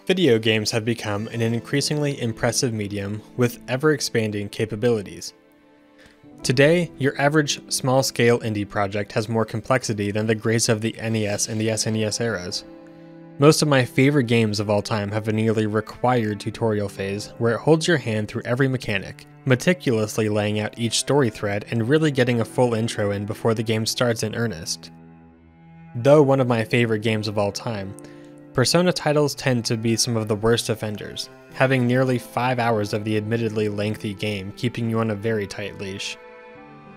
Video games have become an increasingly impressive medium with ever-expanding capabilities. Today, your average small-scale indie project has more complexity than the greats of the NES and the SNES eras. Most of my favorite games of all time have a nearly required tutorial phase where it holds your hand through every mechanic, meticulously laying out each story thread and really getting a full intro in before the game starts in earnest. Though one of my favorite games of all time, Persona titles tend to be some of the worst offenders, having nearly 5 hours of the admittedly lengthy game keeping you on a very tight leash.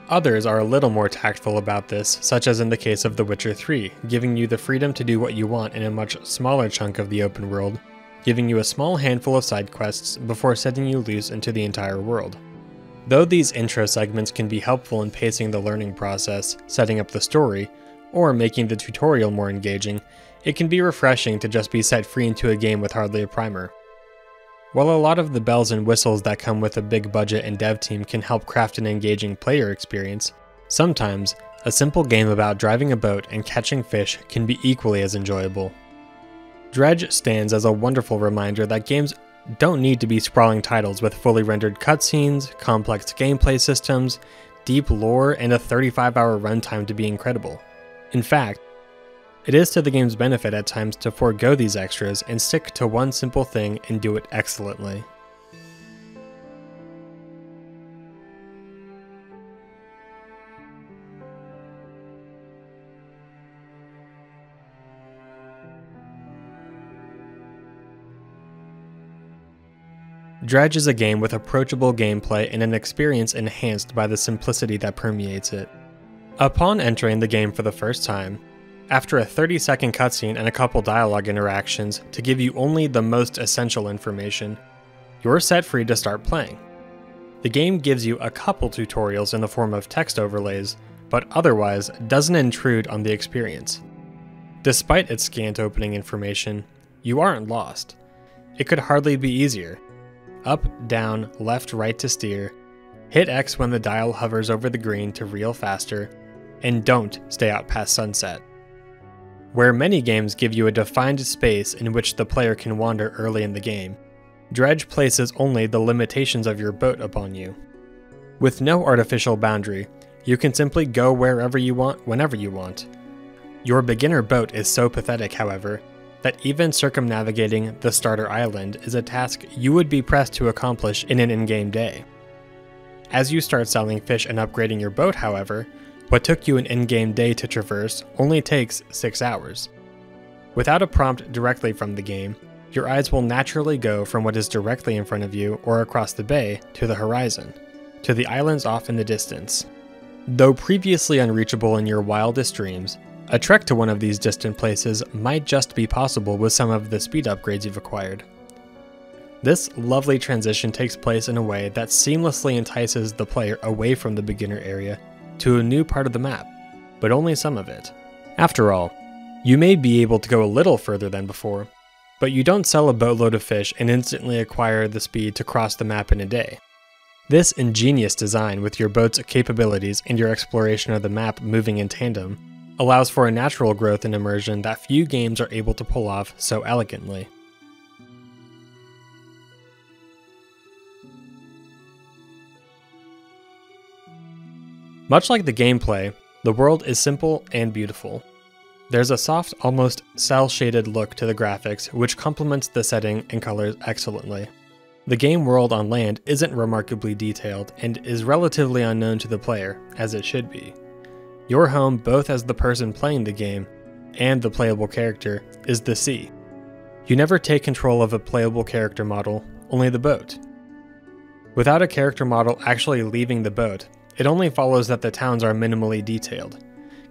Others are a little more tactful about this, such as in the case of The Witcher 3, giving you the freedom to do what you want in a much smaller chunk of the open world, giving you a small handful of side quests before setting you loose into the entire world. Though these intro segments can be helpful in pacing the learning process, setting up the story, or making the tutorial more engaging, it can be refreshing to just be set free into a game with hardly a primer. While a lot of the bells and whistles that come with a big budget and dev team can help craft an engaging player experience, sometimes a simple game about driving a boat and catching fish can be equally as enjoyable. Dredge stands as a wonderful reminder that games don't need to be sprawling titles with fully rendered cutscenes, complex gameplay systems, deep lore, and a 35-hour runtime to be incredible. In fact, it is to the game's benefit at times to forego these extras and stick to one simple thing and do it excellently. Dredge is a game with approachable gameplay and an experience enhanced by the simplicity that permeates it. Upon entering the game for the first time, after a 30-second cutscene and a couple dialogue interactions to give you only the most essential information, you're set free to start playing. The game gives you a couple tutorials in the form of text overlays, but otherwise doesn't intrude on the experience. Despite its scant opening information, you aren't lost. It could hardly be easier. Up, down, left, right to steer, hit X when the dial hovers over the green to reel faster, and don't stay out past sunset. Where many games give you a defined space in which the player can wander early in the game, Dredge places only the limitations of your boat upon you. With no artificial boundary, you can simply go wherever you want, whenever you want. Your beginner boat is so pathetic, however, that even circumnavigating the starter island is a task you would be pressed to accomplish in an in-game day. As you start selling fish and upgrading your boat, however, what took you an in-game day to traverse only takes 6 hours. Without a prompt directly from the game, your eyes will naturally go from what is directly in front of you or across the bay to the horizon, to the islands off in the distance. Though previously unreachable in your wildest dreams, a trek to one of these distant places might just be possible with some of the speed upgrades you've acquired. This lovely transition takes place in a way that seamlessly entices the player away from the beginner area to a new part of the map, but only some of it. After all, you may be able to go a little further than before, but you don't sell a boatload of fish and instantly acquire the speed to cross the map in a day. This ingenious design with your boat's capabilities and your exploration of the map moving in tandem allows for a natural growth and immersion that few games are able to pull off so elegantly. Much like the gameplay, the world is simple and beautiful. There's a soft, almost cel-shaded look to the graphics, which complements the setting and colors excellently. The game world on land isn't remarkably detailed and is relatively unknown to the player, as it should be. Your home, both as the person playing the game and the playable character, is the sea. You never take control of a playable character model, only the boat. Without a character model actually leaving the boat, it only follows that the towns are minimally detailed,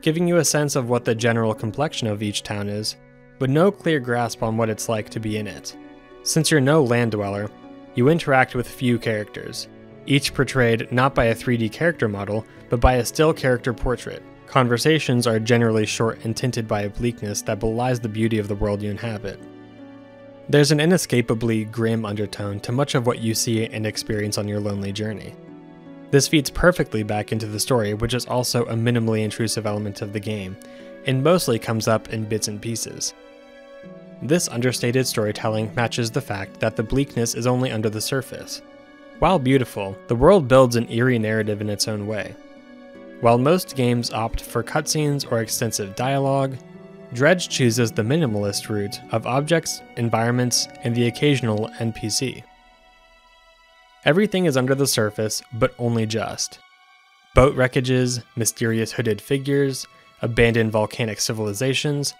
giving you a sense of what the general complexion of each town is, but no clear grasp on what it's like to be in it. Since you're no land dweller, you interact with few characters, each portrayed not by a 3D character model, but by a still character portrait. Conversations are generally short and tinted by a bleakness that belies the beauty of the world you inhabit. There's an inescapably grim undertone to much of what you see and experience on your lonely journey. This feeds perfectly back into the story, which is also a minimally intrusive element of the game, and mostly comes up in bits and pieces. This understated storytelling matches the fact that the bleakness is only under the surface. While beautiful, the world builds an eerie narrative in its own way. While most games opt for cutscenes or extensive dialogue, Dredge chooses the minimalist route of objects, environments, and the occasional NPC. Everything is under the surface, but only just. Boat wreckages, mysterious hooded figures, abandoned volcanic civilizations,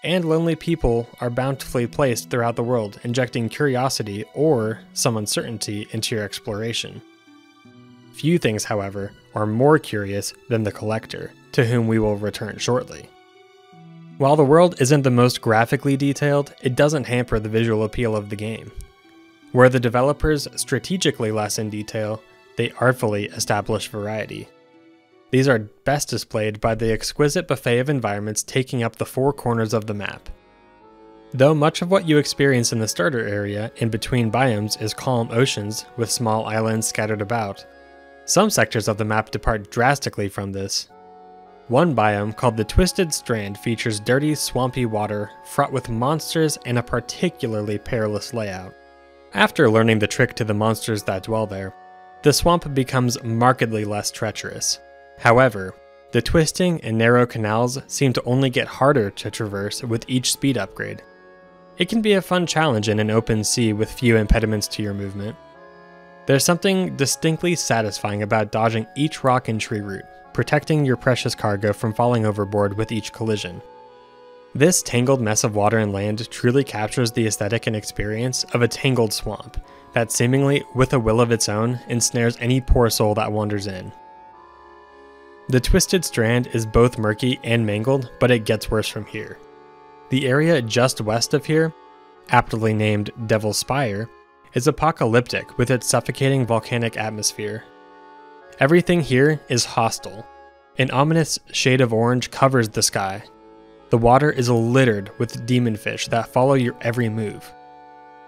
and lonely people are bountifully placed throughout the world, injecting curiosity or some uncertainty into your exploration. Few things, however, are more curious than the collector, to whom we will return shortly. While the world isn't the most graphically detailed, it doesn't hamper the visual appeal of the game. Where the developers strategically lessen detail, they artfully establish variety. These are best displayed by the exquisite buffet of environments taking up the four corners of the map. Though much of what you experience in the starter area in between biomes is calm oceans with small islands scattered about, some sectors of the map depart drastically from this. One biome, called the Twisted Strand, features dirty, swampy water fraught with monsters and a particularly perilous layout. After learning the trick to the monsters that dwell there, the swamp becomes markedly less treacherous. However, the twisting and narrow canals seem to only get harder to traverse with each speed upgrade. It can be a fun challenge in an open sea with few impediments to your movement. There's something distinctly satisfying about dodging each rock and tree root, protecting your precious cargo from falling overboard with each collision. This tangled mess of water and land truly captures the aesthetic and experience of a tangled swamp that seemingly, with a will of its own, ensnares any poor soul that wanders in. The Twisted Strand is both murky and mangled, but it gets worse from here. The area just west of here, aptly named Devil's Spire, is apocalyptic with its suffocating volcanic atmosphere. Everything here is hostile. An ominous shade of orange covers the sky. The water is littered with demonfish that follow your every move.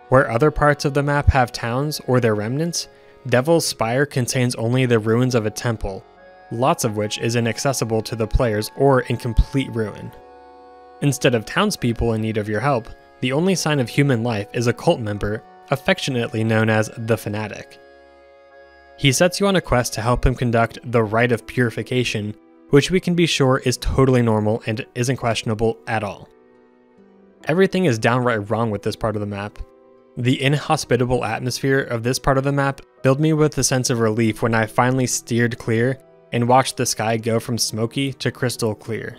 Where other parts of the map have towns or their remnants, Devil's Spire contains only the ruins of a temple, lots of which is inaccessible to the players or in complete ruin. Instead of townspeople in need of your help, the only sign of human life is a cult member, affectionately known as the Fanatic. He sets you on a quest to help him conduct the Rite of Purification, which we can be sure is totally normal and isn't questionable at all. Everything is downright wrong with this part of the map. The inhospitable atmosphere of this part of the map filled me with a sense of relief when I finally steered clear and watched the sky go from smoky to crystal clear.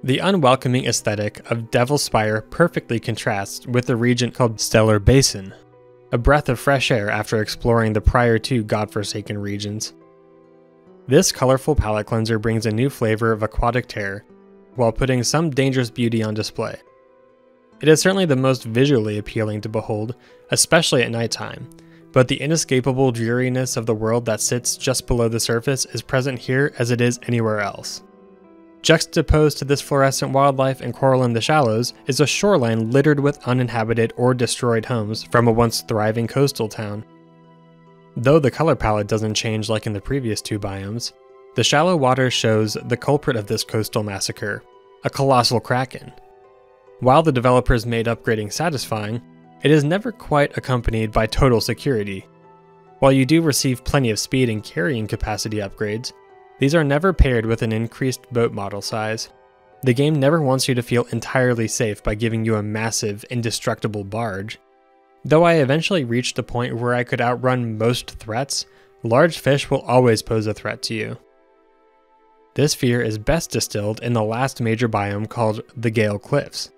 The unwelcoming aesthetic of Devil's Spire perfectly contrasts with the region called Stellar Basin, a breath of fresh air after exploring the prior two godforsaken regions. This colorful palette cleanser brings a new flavor of aquatic terror, while putting some dangerous beauty on display. It is certainly the most visually appealing to behold, especially at nighttime, but the inescapable dreariness of the world that sits just below the surface is present here as it is anywhere else. Juxtaposed to this fluorescent wildlife and coral in the shallows is a shoreline littered with uninhabited or destroyed homes from a once thriving coastal town. Though the color palette doesn't change like in the previous two biomes, the shallow water shows the culprit of this coastal massacre, a colossal kraken. While the developers made upgrading satisfying, it is never quite accompanied by total security. While you do receive plenty of speed and carrying capacity upgrades, these are never paired with an increased boat model size. The game never wants you to feel entirely safe by giving you a massive, indestructible barge. Though I eventually reached a point where I could outrun most threats, large fish will always pose a threat to you. This fear is best distilled in the last major biome called the Gale Cliffs.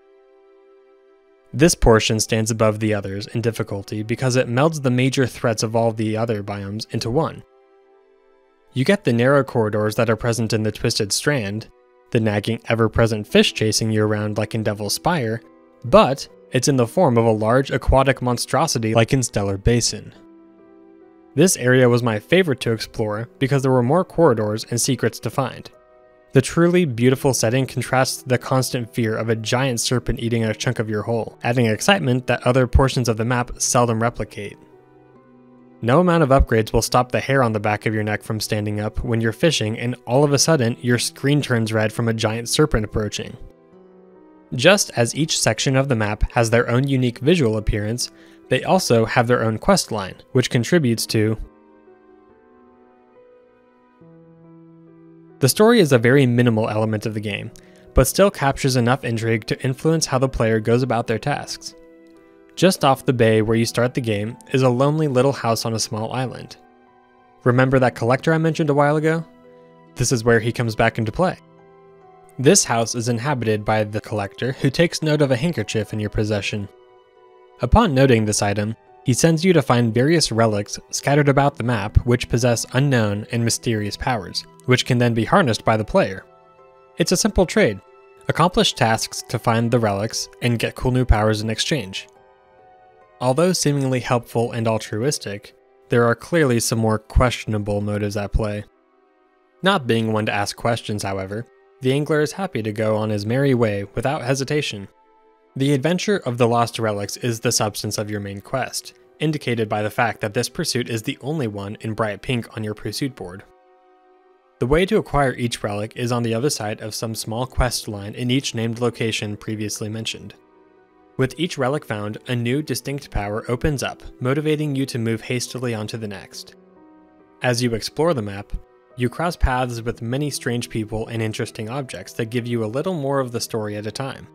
This portion stands above the others in difficulty because it melds the major threats of all the other biomes into one. You get the narrow corridors that are present in the Twisted Strand, the nagging ever-present fish chasing you around like in Devil's Spire, but it's in the form of a large aquatic monstrosity like in Stellar Basin. This area was my favorite to explore because there were more corridors and secrets to find. The truly beautiful setting contrasts the constant fear of a giant serpent eating a chunk of your hull, adding excitement that other portions of the map seldom replicate. No amount of upgrades will stop the hair on the back of your neck from standing up when you're fishing and all of a sudden your screen turns red from a giant serpent approaching. Just as each section of the map has their own unique visual appearance, they also have their own quest line, which contributes to... The story is a very minimal element of the game, but still captures enough intrigue to influence how the player goes about their tasks. Just off the bay where you start the game is a lonely little house on a small island. Remember that collector I mentioned a while ago? This is where he comes back into play. This house is inhabited by the collector, who takes note of a handkerchief in your possession. Upon noting this item, he sends you to find various relics scattered about the map which possess unknown and mysterious powers, which can then be harnessed by the player. It's a simple trade. Accomplish tasks to find the relics and get cool new powers in exchange. Although seemingly helpful and altruistic, there are clearly some more questionable motives at play. Not being one to ask questions, however, the angler is happy to go on his merry way without hesitation. The adventure of the lost relics is the substance of your main quest, indicated by the fact that this pursuit is the only one in bright pink on your pursuit board. The way to acquire each relic is on the other side of some small quest line in each named location previously mentioned. With each relic found, a new distinct power opens up, motivating you to move hastily onto the next. As you explore the map, you cross paths with many strange people and interesting objects that give you a little more of the story at a time.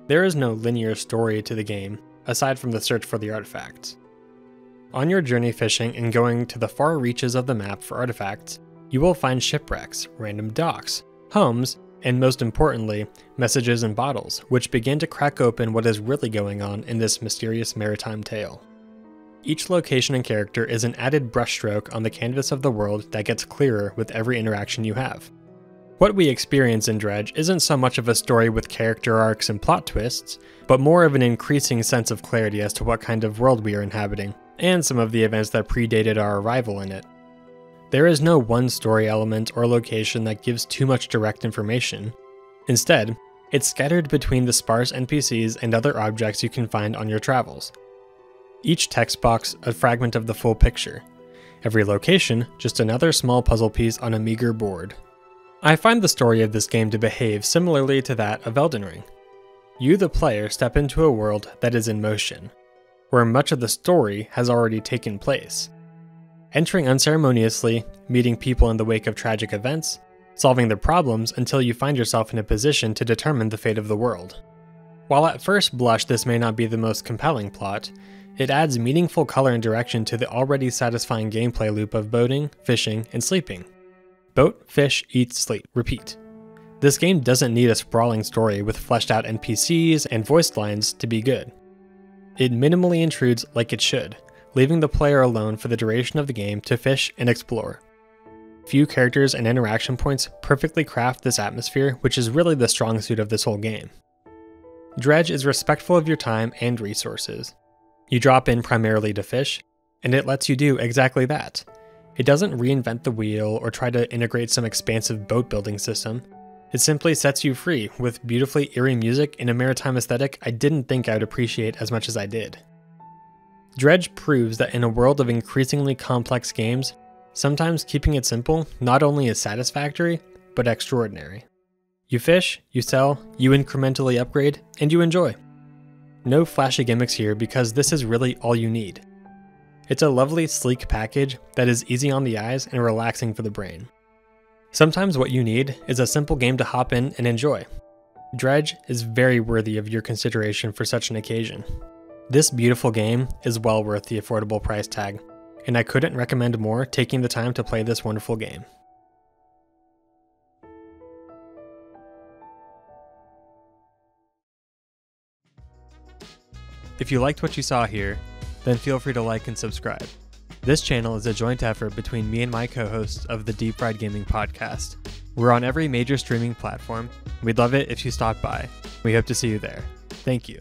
There is no linear story to the game, aside from the search for the artifacts. On your journey fishing and going to the far reaches of the map for artifacts, you will find shipwrecks, random docks, homes, and most importantly, messages and bottles, which begin to crack open what is really going on in this mysterious maritime tale. Each location and character is an added brushstroke on the canvas of the world that gets clearer with every interaction you have. What we experience in Dredge isn't so much of a story with character arcs and plot twists, but more of an increasing sense of clarity as to what kind of world we are inhabiting, and some of the events that predated our arrival in it. There is no one story element or location that gives too much direct information. Instead, it's scattered between the sparse NPCs and other objects you can find on your travels. Each text box a fragment of the full picture. Every location just another small puzzle piece on a meager board. I find the story of this game to behave similarly to that of Elden Ring. You, the player, step into a world that is in motion, where much of the story has already taken place. Entering unceremoniously, meeting people in the wake of tragic events, solving their problems until you find yourself in a position to determine the fate of the world. While at first blush this may not be the most compelling plot, it adds meaningful color and direction to the already satisfying gameplay loop of boating, fishing, and sleeping. Boat, fish, eat, sleep, repeat. This game doesn't need a sprawling story with fleshed out NPCs and voiced lines to be good. It minimally intrudes like it should, leaving the player alone for the duration of the game to fish and explore. Few characters and interaction points perfectly craft this atmosphere, which is really the strong suit of this whole game. Dredge is respectful of your time and resources. You drop in primarily to fish, and it lets you do exactly that. It doesn't reinvent the wheel or try to integrate some expansive boat building system. It simply sets you free with beautifully eerie music and a maritime aesthetic I didn't think I would appreciate as much as I did. Dredge proves that in a world of increasingly complex games, sometimes keeping it simple not only is satisfactory, but extraordinary. You fish, you sell, you incrementally upgrade, and you enjoy. No flashy gimmicks here because this is really all you need. It's a lovely, sleek package that is easy on the eyes and relaxing for the brain. Sometimes what you need is a simple game to hop in and enjoy. Dredge is very worthy of your consideration for such an occasion. This beautiful game is well worth the affordable price tag, and I couldn't recommend more taking the time to play this wonderful game. If you liked what you saw here, then feel free to like and subscribe. This channel is a joint effort between me and my co-hosts of the Deep Fried Gaming Podcast. We're on every major streaming platform. We'd love it if you stopped by. We hope to see you there. Thank you.